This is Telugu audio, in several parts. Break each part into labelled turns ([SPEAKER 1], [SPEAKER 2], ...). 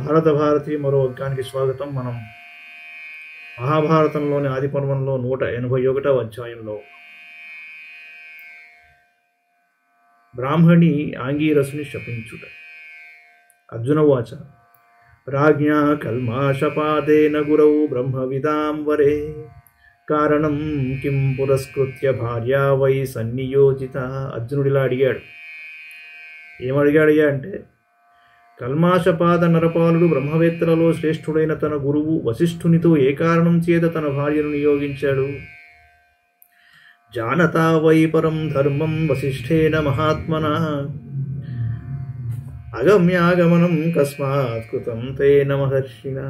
[SPEAKER 1] భారతి మరో వర్గానికి స్వాగతం. మనం మహాభారతంలోని ఆది పర్వంలో 181వ అధ్యాయంలో బ్రాహ్మణి ఆంగీరసుని శపించుట. అర్జున వాచ రాజ్ఞా కల్మాషపాదేన గురౌ బ్రహ్మవిదాం వరే కారణం కిం పురస్కృత్య భార్యా వై సన్నియోజిత. అర్జునుడిలా అడిగాడు. ఏమడిగాడయ్యా అంటే, కల్మాషపాద నరపాలుడు బ్రహ్మవేత్తలలో శ్రేష్ఠుడైన తన గురువు వశిష్ఠునితో ఏ కారణం చేత తన భార్యను నియోగించాడు? జానతా వై పరం ధర్మం వశిష్ఠేన మహాత్మనా అగమ్యాగమనం కస్మాత్ కృతం తేన మహర్షిణ.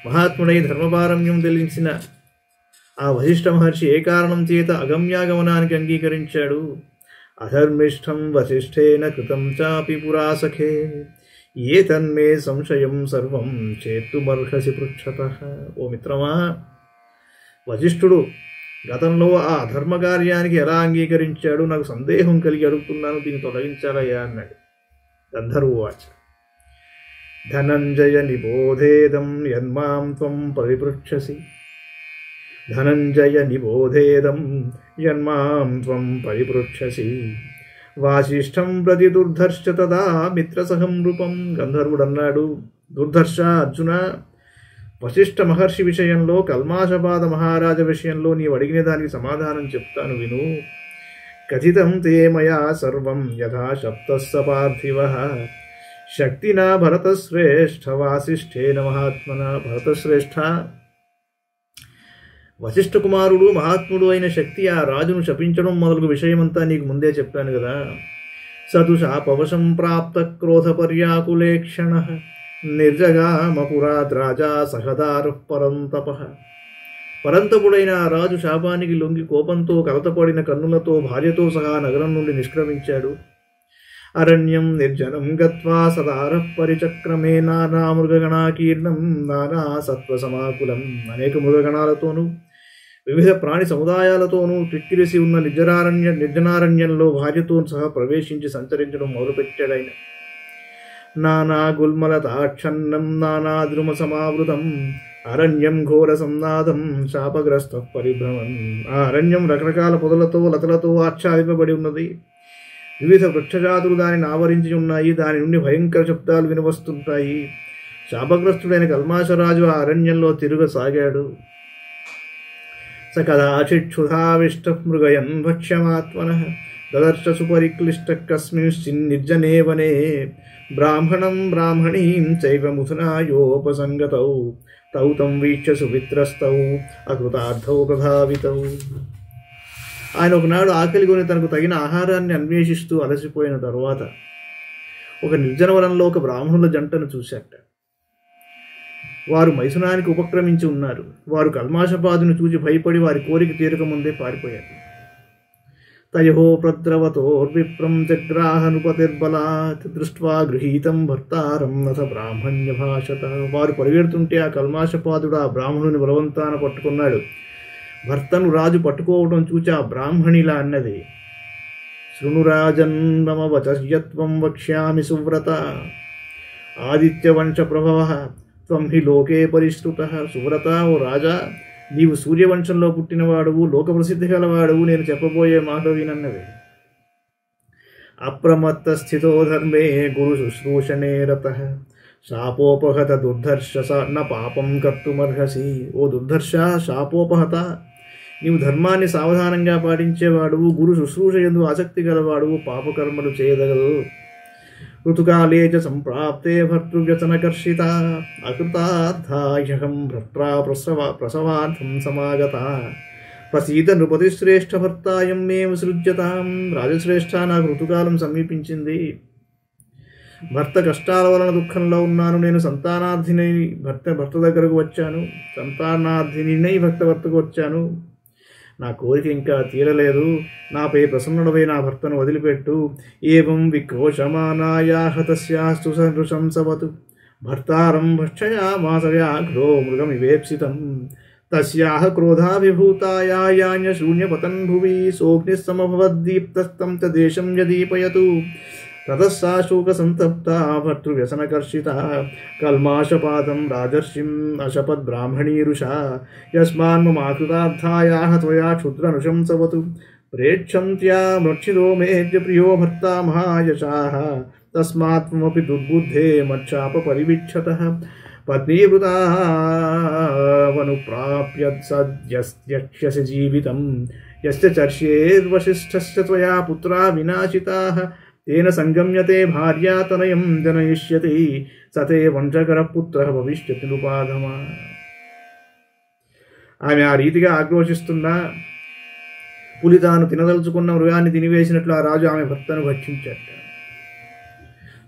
[SPEAKER 1] మహాత్ముడై ధర్మపారమ్యం తెలిసిన ఆ వశిష్ఠ మహర్షి ఏ కారణం చేత అగమ్యాగమనానికి అంగీకరించాడు? అధర్మిష్టం వశిష్ఠేన కృతం చాపి పురాసఖే ఏ తన్మే సంశయం సర్వం చేతుమర్హసి పృచ్ఛతః. ఓ మిత్రమా, వశిష్ఠుడు గతంలో ఆ అధర్మ కార్యానికి ఎలా అంగీకరించాడు? నాకు సందేహం కలిగి అడుగుతున్నాను, దీన్ని తొలగించాలయ్యా అన్నాడు. గంధర్వవాచ ధనంజయ నిబోధేదం యన్మాం త్వం పరిపృచ్ఛసి ధనంజయ నిబోధేదం యన్మాం త్వం పరిపృచ్ఛసి వాసిష్ఠం ప్రతి దుర్ధర్ష తదా మిత్రసహం రూపం. గంధర్వుడు అన్నాడు, దుర్ధర్ష అర్జున, వశిష్ఠ మహర్షి విషయంలో, కల్మాషపాద మహారాజ విషయంలో నీవు అడిగిన దానికి సమాధానం చెప్తాను విను. కథితం తే మయా సర్వం యథా శప్తస్స పార్థివః శక్తినా భరతశ్రేష్ఠ వాసిష్ఠేన మహాత్మన. భరతశ్రేష్ఠ, వశిష్ఠ కుమారుడు మహాత్ముడు అయిన శక్తి ఆ రాజును శపించడం మొదలగు విషయమంతా నీకు ముందే చెప్పాను కదా. సతు శాపవశం ప్రాప్త క్రోధ పర్యాకులేక్షణ నిర్జగామపురాద్ రాజా సహదారు పరంతపః. పరంతపుడైన ఆ రాజు శాపానికి లొంగి కోపంతో కలతపడిన కన్నులతో భార్యతో సహా నగరం నుండి నిష్క్రమించాడు. అరణ్యం నిర్జనం గత్వా సదారః పరిచక్రమే నానా మృగగణాకీర్ణం నానా సత్వసమాకులం. అనేక మృగగణాలతోనూ వివిధ ప్రాణి సముదాయాలతోనూ క్రిక్కిరిసి ఉన్న నిర్జనారణ్యంలో భార్యతో సహా ప్రవేశించి సంచరించడం మొదలుపెట్టాడాయన. నానా గుల్మలతాక్షన్నం నానా ద్రుమ సమావృతం అరణ్యం ఘోర సంనాదం శాపగ్రస్త పరిభ్రమం. ఆ అరణ్యం రకరకాల పొదలతో లతలతో ఆచ్ఛాదింపబడి ఉన్నది. వివిధ వృక్షజాతులు దానిని ఆవరించి ఉన్నాయి. దాని నుండి భయంకర శబ్దాలు వినవస్తుంటాయి. శాపగ్రస్తుడైన కల్మాషరాజు ఆ అరణ్యంలో తిరుగసాగాడు. స కదాచిక్షుధావిష్ట మృగయన్ భక్ష్యమాత్మనః దదర్శ సుపరిక్లిష్ట కస్మింశ్చిన్ నిర్జనే వనే బ్రాహ్మణం బ్రాహ్మణీం చైవ ముథునాయోపసంగతౌ తౌ తం వీక్ష్య సుమిత్రస్తౌ అకృతార్థౌ ప్రభావితౌ. ఆయన ఒకనాడు ఆకలి కొని తనకు తగిన ఆహారాన్ని అన్వేషిస్తూ అలసిపోయిన తరువాత ఒక నిర్జనవనంలో ఒక బ్రాహ్మణుల జంటను చూశాట. వారు మైథునానికి ఉపక్రమించి ఉన్నారు. వారు కల్మాషపాదుని చూసి భయపడి వారి కోరిక తీరక ముందే పారిపోయారు. తయో ప్రద్రవతోర్విప్రం జగ్రాహనుపతిర్బలాత్ దృష్ట్వా గృహీతం భర్తారం నథ బ్రాహ్మణ్య భాషత. వారు పరిగెడుతుంటే ఆ కల్మాషపాదుడు ఆ బ్రాహ్మణుని బలవంతాన పట్టుకున్నాడు. భర్తను రాజు పట్టుకోవడం చూచి ఆ బ్రాహ్మణిలా అన్నది, శృణురాజన్ మమ వచస్యత్వం వక్ష్యామి సువ్రత ఆదిత్యవంశ ప్రభవ త్వం హి లోకే పరిశ్రుతః. సువ్రత, ఓ రాజా, నీవు సూర్యవంశంలో పుట్టినవాడువు, లోకప్రసిద్ధి గలవాడువు, నేను చెప్పబోయే మాట వినన్నది. అప్రమత్త స్థితో ధర్మే గురు శుశ్రూషణే రతః శాపోపహత దుర్ధర్ష న పాపం కర్తుమర్హసి. ఓ దుర్ధర్ష, శాపోపహత, నీవు ధర్మాన్ని సావధానంగా పాటించేవాడువు, గురు శుశ్రూష యందు ఆసక్తి గలవాడువు, పాపకర్మలు చేయదగదు. ఋతుకాలే చ సంప్రాప్తే భర్తృవ్యసనకర్షిత అకృతార్థాహ్యహం భర్త్రా ప్రసవార్థం సమాగత ప్రసీద నృపతిశ్రేష్ఠ భర్తాయం మే విసృజ్యతాం. రాజశ్రేష్ఠ, నాకు ఋతుకాలం సమీపించింది. భర్త కష్టాల వలన దుఃఖంలో ఉన్నాను. నేను సంతానార్థినై భర్త దగ్గరకు వచ్చాను. సంతానార్థినై భర్తకు వచ్చాను. నా కోరిక ఇంకా తీరలేదు. నాపై ప్రసన్నుడవై నా భర్తను వదిలిపెట్టు. ఏవం విక్రోశమానాయాహ తస్యాస్తు సనృశంసవతు భర్తారం భక్షయామాస వ్యాఘ్రో మృగమివేప్సితం తస్యాహ క్రోధాభిభూతాయాన్య శూన్యపతన్ భువి సోగ్నిః సమభవద్దీప్తస్తం చ దేశం యదీపయతు ततः सा शोकसन्तप्ता भर्तृव्यसनकर्षिता कल्माशपातं राजर्षिम् अशपद्ब्राह्मणीरुषा यस्मान्ममाकृतार्थायाः त्वया क्षुद्रनुशंसवतु प्रेक्षन्त्या मृक्षितो मेद्य प्रियो भर्ता महायशाः तस्मात् त्वमपि दुर्बुद्धे मच्छापपरिवीक्षतः पत्नीवृतावनुप्राप्य सद्यस्त्यक्ष्यसि जीवितं यस्य चर्ष्येद्वसिष्ठस्य त्वया पुत्रा विनाशिताः तेन संगम्यते भार्यातनयं जनयिष्यति सते వంశకర పుత్రః భవిష్యతి నుపాగమ. ఆమె ఆ రీతిగా ఆక్రోశిస్తున్నా పులి తాను తినదలుచుకున్న మృగాన్ని తినివేసినట్లు ఆ రాజు ఆమె భర్తను భక్షించాడు.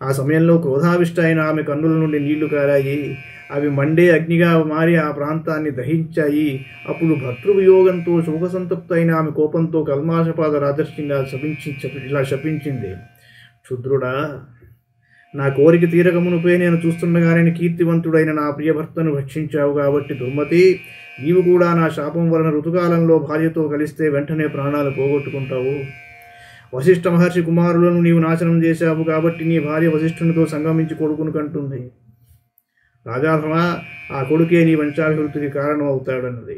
[SPEAKER 1] ఆ సమయంలో క్రోధావిష్ట అయిన ఆమె కన్నుల నుండి నీళ్లు కారాయి. అవి మండే అగ్నిగా మారి ఆ ప్రాంతాన్ని దహించాయి. అప్పుడు భర్తృవియోగంతో శోకసంతప్త అయిన ఆమె కోపంతో కల్మాషపాద రాజర్షిగా ఇలా శపించింది. క్షుద్రుడా, నా కోరిక తీరకమునుపై నేను చూస్తుండగానే కీర్తివంతుడైన నా ప్రియభర్తను భక్షించావు కాబట్టి దుర్మతి, నీవు కూడా నా శాపం వలన ఋతుకాలంలో భార్యతో కలిస్తే వెంటనే ప్రాణాలు పోగొట్టుకుంటావు. వశిష్ఠ మహర్షి కుమారులను నీవు నాశనం చేశావు కాబట్టి నీ భార్య వశిష్ఠునితో సంగమించి కొడుకును కంటుంది. రాజాధమా, ఆ కొడుకే నీ వంశాభివృద్ధికి కారణం అవుతాడన్నది.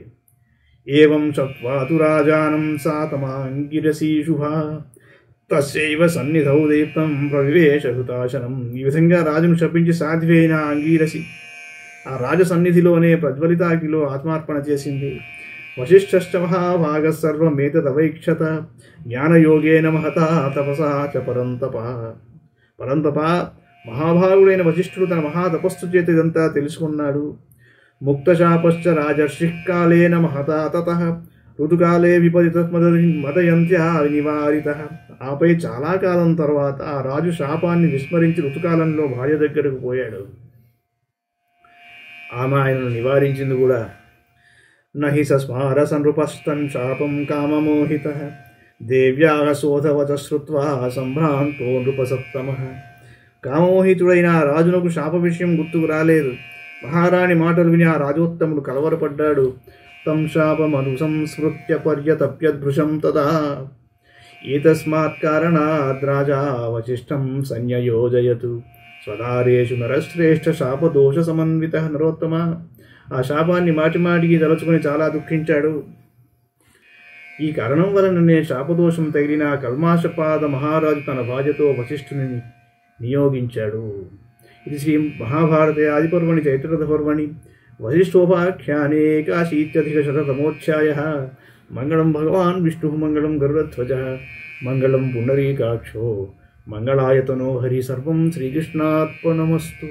[SPEAKER 1] ఏవం చత్వాతు రాజానం సా తమాంగిరసీ శుభా తస్యైవ సన్నిధౌ దీప్తం ప్రవివేశ హృతాశనం. ఈ విధంగా రాజును శపించి సాధ్వి అయిన అంగీరసి ఆ రాజ సన్నిధిలోనే ప్రజ్వలితాగ్నిలో ఆత్మార్పణ చేసింది. వశిష్ఠశ్చ మహాభాగ సర్వమేతదవైక్షత జ్ఞానయోగేన మహతా తపసా చ పరంతప. మహాభాగుడైన వశిష్ఠుడు తన మహాతపస్సు చేత ఇదంతా తెలుసుకున్నాడు. ముక్తశాపశ్చ రాజర్షికాలేన మహతా తతః ఋతుకాలే విపదిత మదయంత్యా నివారిత. ఆపై చాలా కాలం తర్వాత ఆ రాజు శాపాన్ని విస్మరించి ఋతుకాలంలో భార్య దగ్గరకు పోయాడు. ఆమె ఆయనను నివారించింది కూడా. నహి సస్మార సంనృపస్తన్ శాపం కామమోహితః దేవ్యాః శోధవచ శ్రుత్వా సంభ్రాంతో నృపసత్తమః. కామమోహితుడైన ఆ రాజునకు శాప విషయం గుర్తుకు రాలేదు. మహారాణి మాటలు విని ఆ రాజోత్తముడు కలవరపడ్డాడు. తం శాపమనుసంస్మృత్య పర్యతప్యద్భృశం తదా ఏతస్మాత్ కారణాద్ రాజా వశిష్ఠం సంయోజయతు స్వదారేషు నరశ్రేష్ఠ శాపదోష సమన్విత. నరోత్తమ, ఆ శాపాన్ని మాటిమాటికి తలుచుకుని చాలా దుఃఖించాడు. ఈ కారణం వలననే శాపదోషం తగిలిన కల్మాషపాద మహారాజు తన భార్యతో వశిష్ఠుని నియోగించాడు. ఇది శ్రీ మహాభారతే ఆదిపర్వణి చైత్రరథపర్వణి వశిష్ఠోపాఖ్యానే ఏకాశీత్యధికశతమోధ్యాయః. మంగళం భగవాన్ విష్ణు మంగళం గరుడధ్వజ మంగళం పుండరీకాక్షో మంగళాయతనో హరి. సర్వం శ్రీకృష్ణార్పణమస్తు.